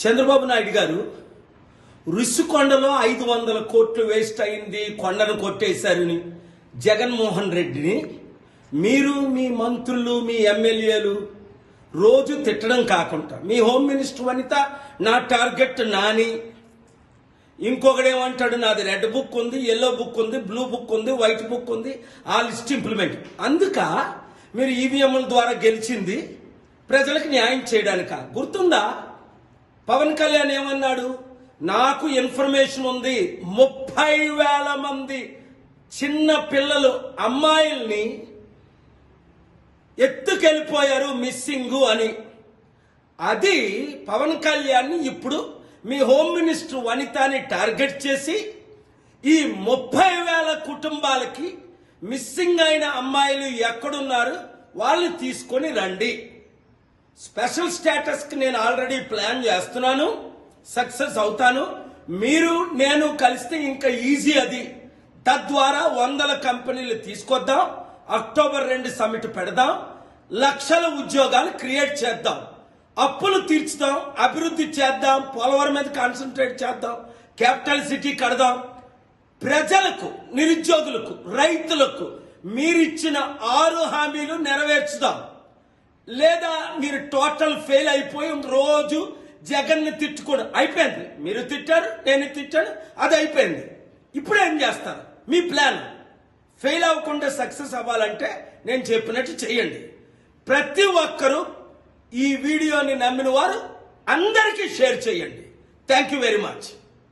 చంద్రబాబు నాయుడు గారు రుషికొండలో 500 కోట్లు వేస్ట్ అయింది, కొండను కొట్టేశారని జగన్మోహన్ రెడ్డిని మీరు మీ మంత్రులు మీ ఎమ్మెల్యేలు రోజు తిట్టడం కాకుండా మీ హోమ్ మినిస్టర్ వనిత నా టార్గెట్ నాని, ఇంకొకడేమంటాడు నాది రెడ్ బుక్ ఉంది, ఎల్లో బుక్ ఉంది, బ్లూ బుక్ ఉంది, వైట్ బుక్ ఉంది, ఆ లిస్ట్ ఇంప్లిమెంట్. అందుక మీరు ఈవీఎంల ద్వారా గెలిచింది ప్రజలకు న్యాయం చేయడానిక. గుర్తుందా? పవన్ కళ్యాణ్ ఏమన్నాడు? నాకు ఇన్ఫర్మేషన్ ఉంది 30,000 మంది చిన్న పిల్లలు అమ్మాయిల్ని ఎత్తుకెళ్ళిపోయారు మిస్సింగ్ అని. అది పవన్ కళ్యాణ్ ఇప్పుడు మీ హోమ్ మినిస్టర్ వనితాని టార్గెట్ చేసి ఈ 30,000 కుటుంబాలకి మిస్సింగ్ అయిన అమ్మాయిలు ఎక్కడున్నారు వాళ్ళు తీసుకొని రండి. స్పెషల్ స్టేటస్కి నేను ఆల్రెడీ ప్లాన్ చేస్తున్నాను, సక్సెస్ అవుతాను. మీరు నేను కలిస్తే ఇంకా ఈజీ అది. తద్వారా 100 కంపెనీలు తీసుకొద్దాం, అక్టోబర్ 2 సమిట్ పెడదాం, లక్షల ఉద్యోగాలు క్రియేట్ చేద్దాం, అప్పులు తీర్చుదాం, అభివృద్ధి చేద్దాం, పోలవరం మీద కాన్సన్ట్రేట్ చేద్దాం, క్యాపిటల్ సిటీ కడదాం, ప్రజలకు, నిరుద్యోగులకు, రైతులకు మీరిచ్చిన 6 హామీలు నెరవేర్చుదాం. లేదా మీరు టోటల్ ఫెయిల్ అయిపోయి రోజు జగన్ని తిట్టుకోవడం అయిపోయింది. మీరు తిట్టారు, నేను తిట్టాను, అది అయిపోయింది. ఇప్పుడు ఏం చేస్తారు? మీ ప్లాన్ ఫెయిల్ అవ్వకుండా సక్సెస్ అవ్వాలంటే నేను చెప్పినట్టు చేయండి. ప్రతి ఒక్కరూ ఈ వీడియోని నమ్మిన వారు అందరికీ షేర్ చేయండి. Thank you very much.